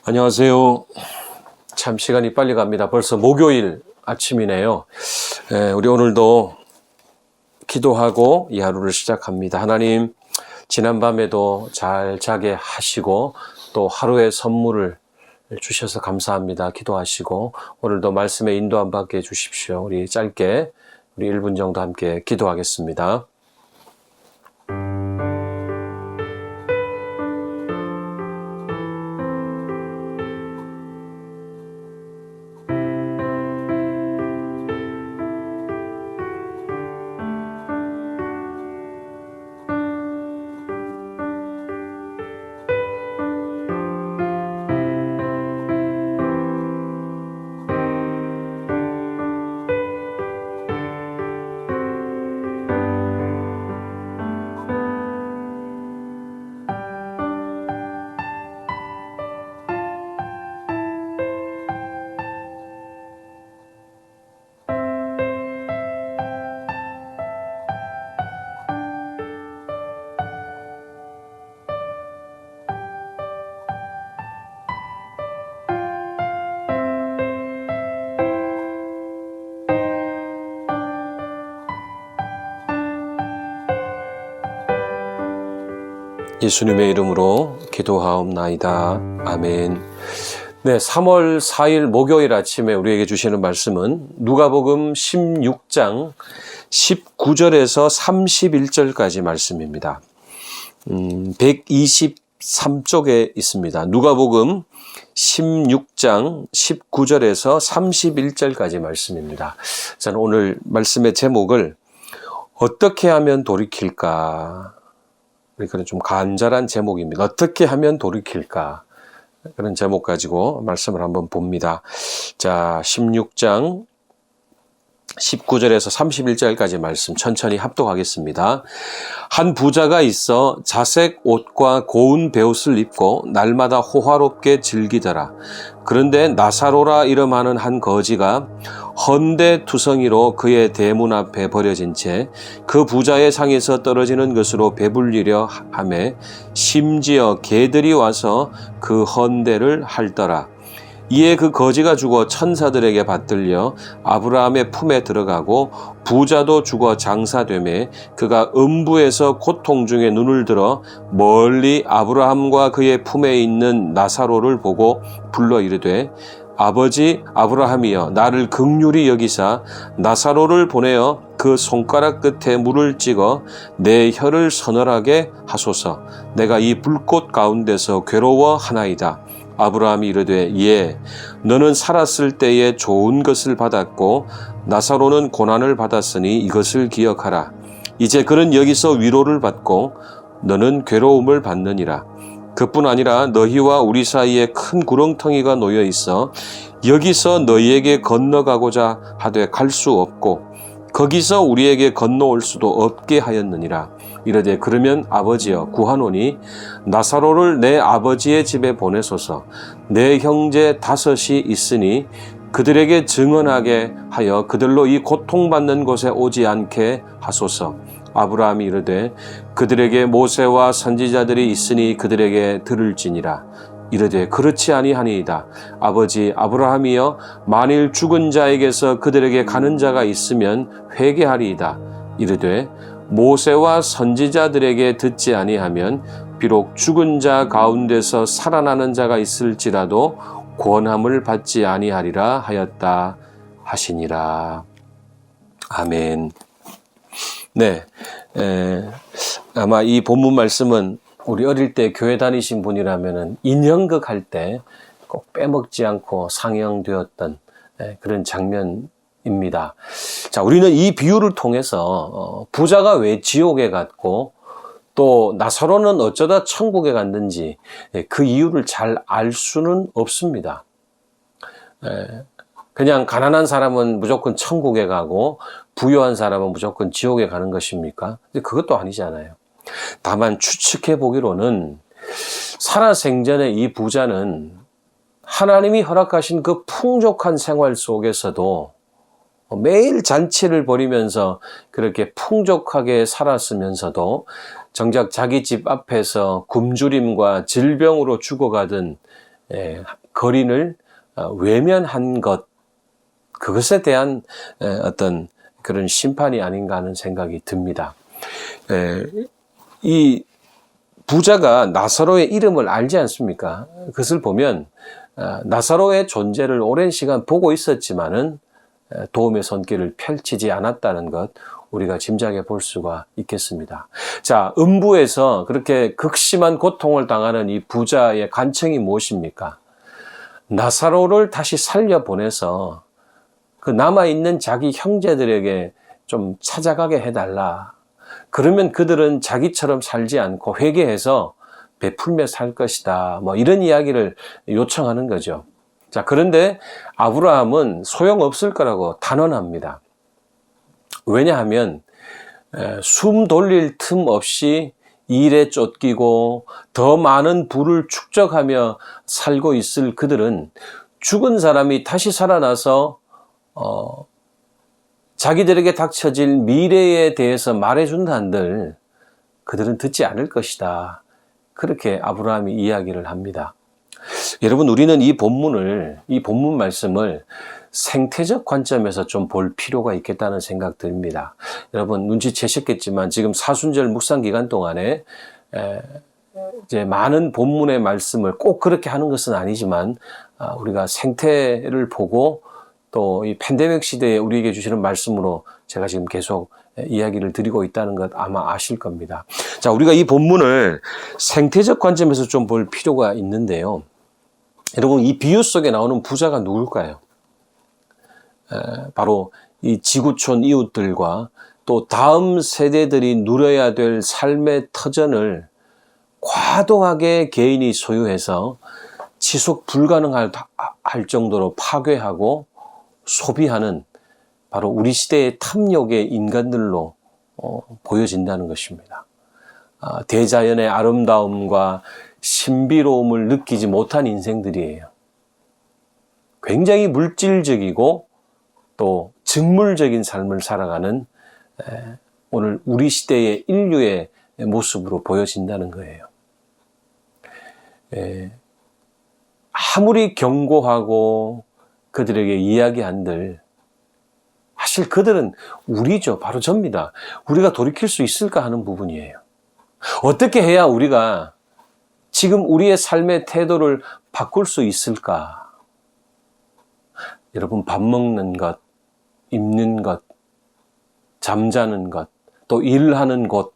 안녕하세요. 참 시간이 빨리 갑니다. 벌써 목요일 아침이네요. 우리 오늘도 기도하고 이 하루를 시작합니다. 하나님, 지난밤에도 잘 자게 하시고 또 하루의 선물을 주셔서 감사합니다. 기도하시고 오늘도 말씀의 인도함 받게 해주십시오. 우리 짧게 우리 1분 정도 함께 기도하겠습니다. 예수님의 이름으로 기도하옵나이다. 아멘. 네, 3월 4일 목요일 아침에 우리에게 주시는 말씀은 누가복음 16장 19절에서 31절까지 말씀입니다. 123쪽에 있습니다. 누가복음 16장 19절에서 31절까지 말씀입니다. 저는 오늘 말씀의 제목을 어떻게 하면 돌이킬까? 그러니까 좀 간절한 제목입니다. 어떻게 하면 돌이킬까? 그런 제목 가지고 말씀을 한번 봅니다. 자, 16장 19절에서 31절까지 말씀 천천히 합독하겠습니다. 한 부자가 있어 자색 옷과 고운 베옷을 입고 날마다 호화롭게 즐기더라. 그런데 나사로라 이름하는 한 거지가 헌데투성이로 그의 대문 앞에 버려진 채 그 부자의 상에서 떨어지는 것으로 배불리려 하매 심지어 개들이 와서 그 헌데를 핥더라. 이에 그 거지가 죽어 천사들에게 받들려 아브라함의 품에 들어가고 부자도 죽어 장사되매 그가 음부에서 고통 중에 눈을 들어 멀리 아브라함과 그의 품에 있는 나사로를 보고 불러 이르되 아버지 아브라함이여 나를 긍휼히 여기사 나사로를 보내어 그 손가락 끝에 물을 찍어 내 혀를 서늘하게 하소서. 내가 이 불꽃 가운데서 괴로워하나이다. 아브라함이 이르되 예, 너는 살았을 때에 좋은 것을 받았고 나사로는 고난을 받았으니 이것을 기억하라. 이제 그는 여기서 위로를 받고 너는 괴로움을 받느니라. 그뿐 아니라 너희와 우리 사이에 큰 구렁텅이가 놓여 있어 여기서 너희에게 건너가고자 하되 갈 수 없고 거기서 우리에게 건너올 수도 없게 하였느니라. 이르되 그러면 아버지여 구하노니 나사로를 내 아버지의 집에 보내소서. 내 형제 5이 있으니 그들에게 증언하게 하여 그들로 이 고통받는 곳에 오지 않게 하소서. 아브라함이 이르되 그들에게 모세와 선지자들이 있으니 그들에게 들을지니라. 이르되 그렇지 아니하니이다. 아버지 아브라함이여 만일 죽은 자에게서 그들에게 가는 자가 있으면 회개하리이다. 이르되 모세와 선지자들에게 듣지 아니하면 비록 죽은 자 가운데서 살아나는 자가 있을지라도 권함을 받지 아니하리라 하였다 하시니라. 아멘. 네, 아마 이 본문 말씀은 우리 어릴 때 교회 다니신 분이라면은 인형극 할 때 꼭 빼먹지 않고 상영되었던 그런 장면입니다. 자, 우리는 이 비유를 통해서 부자가 왜 지옥에 갔고 또 나사로는 어쩌다 천국에 갔는지 그 이유를 잘 알 수는 없습니다. 그냥 가난한 사람은 무조건 천국에 가고 부유한 사람은 무조건 지옥에 가는 것입니까? 그것도 아니잖아요. 다만 추측해 보기로는 살아생전에 이 부자는 하나님이 허락하신 그 풍족한 생활 속에서도 매일 잔치를 벌이면서 그렇게 풍족하게 살았으면서도 정작 자기 집 앞에서 굶주림과 질병으로 죽어가던 거린을 외면한 것, 그것에 대한 어떤 그런 심판이 아닌가 하는 생각이 듭니다. 이 부자가 나사로의 이름을 알지 않습니까? 그것을 보면 나사로의 존재를 오랜 시간 보고 있었지만은 도움의 손길을 펼치지 않았다는 것, 우리가 짐작해 볼 수가 있겠습니다. 자, 음부에서 그렇게 극심한 고통을 당하는 이 부자의 간청이 무엇입니까? 나사로를 다시 살려보내서 그 남아있는 자기 형제들에게 좀 찾아가게 해달라. 그러면 그들은 자기처럼 살지 않고 회개해서 베풀며 살 것이다. 뭐 이런 이야기를 요청하는 거죠. 자, 그런데 아브라함은 소용없을 거라고 단언합니다. 왜냐하면 숨 돌릴 틈 없이 일에 쫓기고 더 많은 부를 축적하며 살고 있을 그들은 죽은 사람이 다시 살아나서 자기들에게 닥쳐질 미래에 대해서 말해준다 한들 그들은 듣지 않을 것이다. 그렇게 아브라함이 이야기를 합니다. 여러분, 우리는 이 본문 말씀을 생태적 관점에서 좀 볼 필요가 있겠다는 생각 듭니다. 여러분, 눈치채셨겠지만 지금 사순절 묵상 기간 동안에 이제 많은 본문의 말씀을 꼭 그렇게 하는 것은 아니지만 우리가 생태를 보고 또 이 팬데믹 시대에 우리에게 주시는 말씀으로 제가 지금 계속 이야기를 드리고 있다는 것 아마 아실 겁니다. 자, 우리가 이 본문을 생태적 관점에서 좀 볼 필요가 있는데요. 여러분, 이 비유 속에 나오는 부자가 누굴까요? 바로 이 지구촌 이웃들과 또 다음 세대들이 누려야 될 삶의 터전을 과도하게 개인이 소유해서 지속 불가능할 정도로 파괴하고 소비하는 바로 우리 시대의 탐욕의 인간들로 보여진다는 것입니다. 대자연의 아름다움과 신비로움을 느끼지 못한 인생들이에요. 굉장히 물질적이고 또 직물적인 삶을 살아가는 오늘 우리 시대의 인류의 모습으로 보여진다는 거예요. 아무리 경고하고 그들에게 이야기한들 사실 그들은 우리죠. 바로 접니다. 우리가 돌이킬 수 있을까 하는 부분이에요. 어떻게 해야 우리가 지금 우리의 삶의 태도를 바꿀 수 있을까? 여러분, 밥 먹는 것, 입는 것, 잠자는 것, 또 일하는 곳,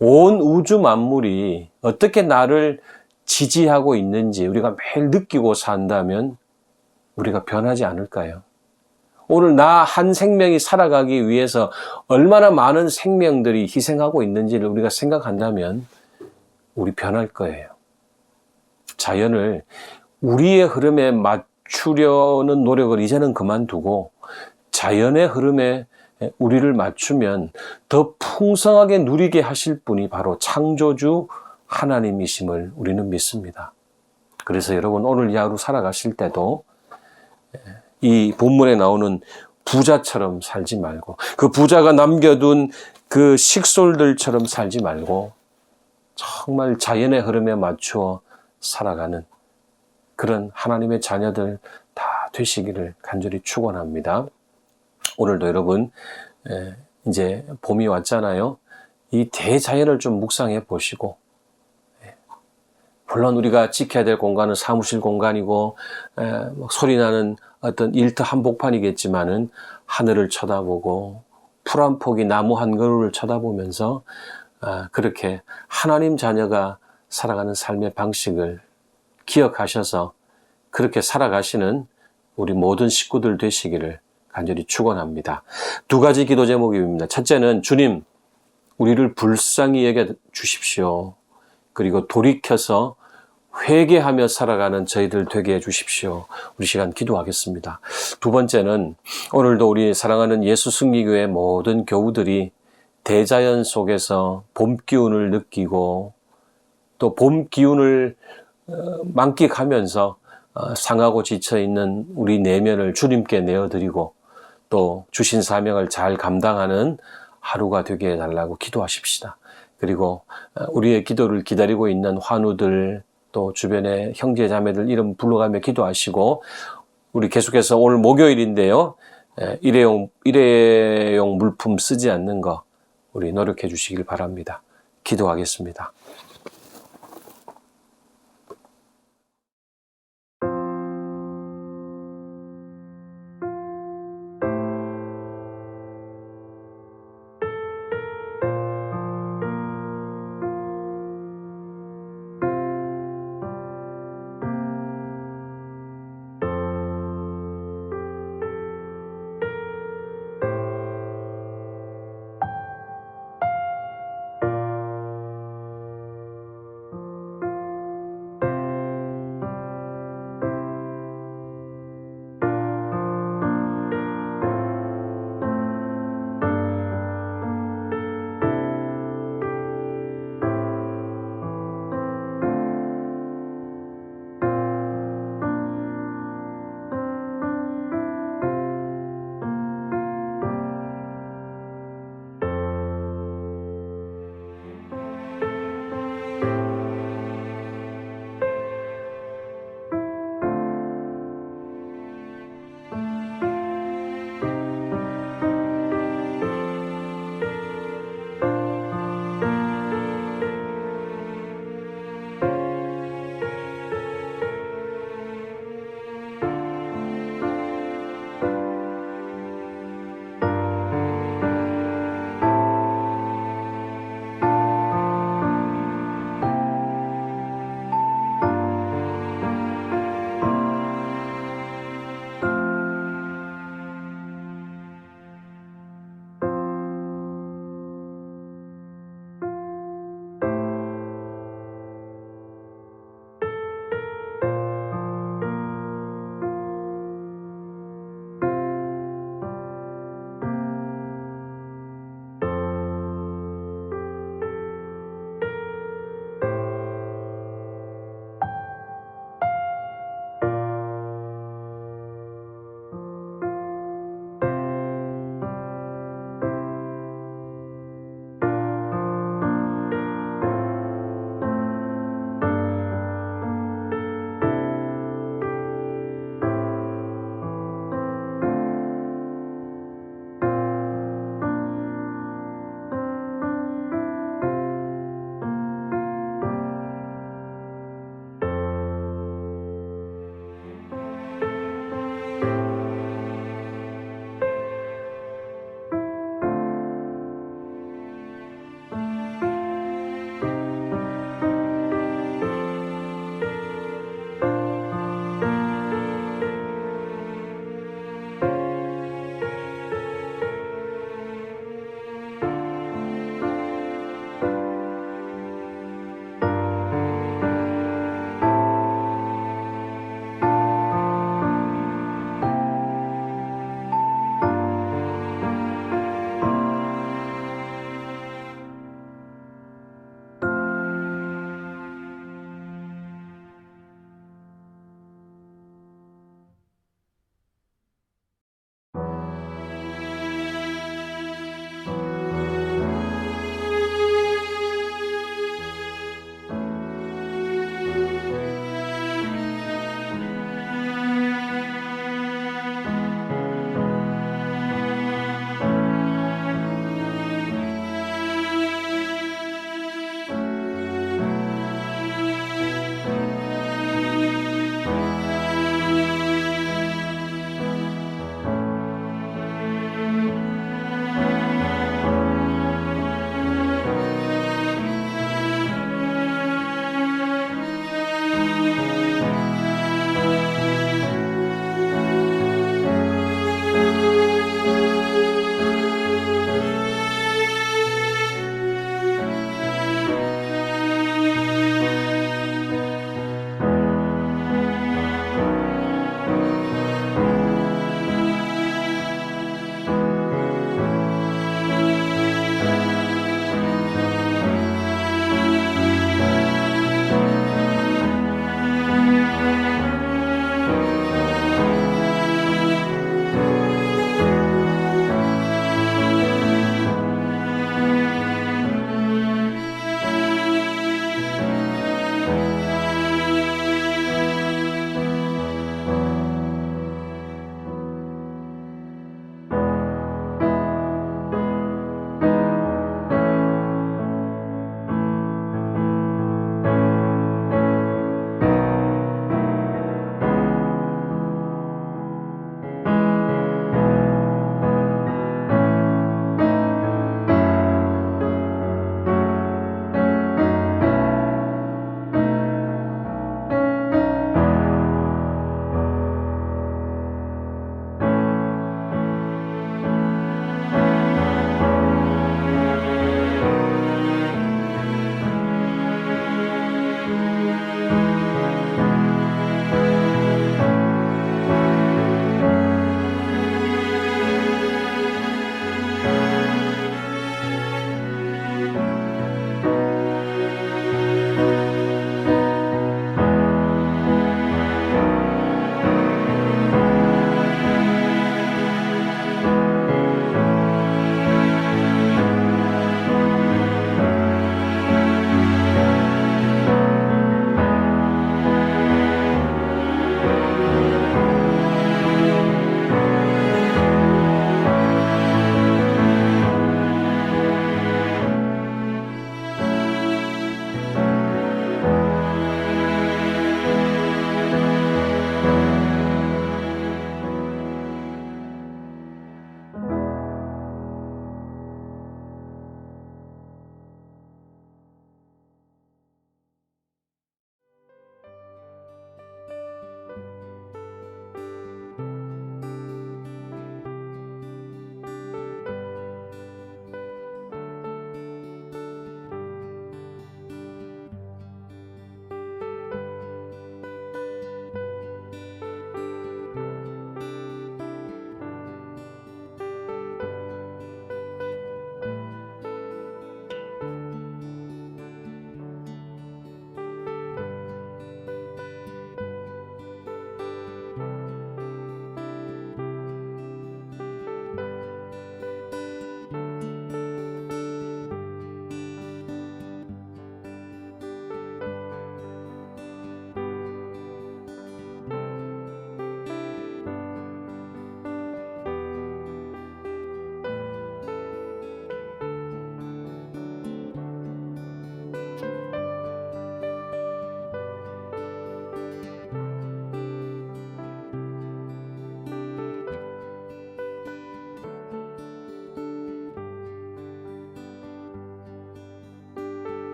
온 우주 만물이 어떻게 나를 지지하고 있는지 우리가 매일 느끼고 산다면 우리가 변하지 않을까요? 오늘 나 한 생명이 살아가기 위해서 얼마나 많은 생명들이 희생하고 있는지를 우리가 생각한다면 우리 변할 거예요. 자연을 우리의 흐름에 맞추려는 노력을 이제는 그만두고 자연의 흐름에 우리를 맞추면 더 풍성하게 누리게 하실 분이 바로 창조주 하나님이심을 우리는 믿습니다. 그래서 여러분, 오늘 이 하루 살아가실 때도 이 본문에 나오는 부자처럼 살지 말고 그 부자가 남겨둔 그 식솔들처럼 살지 말고 정말 자연의 흐름에 맞추어 살아가는 그런 하나님의 자녀들 다 되시기를 간절히 축원합니다. 오늘도 여러분 이제 봄이 왔잖아요. 이 대자연을 좀 묵상해 보시고, 물론 우리가 지켜야 될 공간은 사무실 공간이고 소리나는 어떤 일터 한복판이겠지만은 하늘을 쳐다보고 풀 한 폭이 나무 한 그루를 쳐다보면서 그렇게 하나님 자녀가 살아가는 삶의 방식을 기억하셔서 그렇게 살아가시는 우리 모든 식구들 되시기를 간절히 축원합니다. 두 가지 기도 제목입니다. 첫째는 주님, 우리를 불쌍히 여겨 주십시오. 그리고 돌이켜서 회개하며 살아가는 저희들 되게 해주십시오. 우리 시간 기도하겠습니다. 두 번째는 오늘도 우리 사랑하는 예수 승리교회 모든 교우들이 대자연 속에서 봄 기운을 느끼고 또 봄 기운을 만끽하면서 상하고 지쳐있는 우리 내면을 주님께 내어드리고 또 주신 사명을 잘 감당하는 하루가 되게 해달라고 기도하십시다. 그리고 우리의 기도를 기다리고 있는 환우들, 또 주변의 형제 자매들 이름 불러가며 기도하시고, 우리 계속해서 오늘 목요일인데요. 일회용 물품 쓰지 않는 거 우리 노력해 주시길 바랍니다. 기도하겠습니다.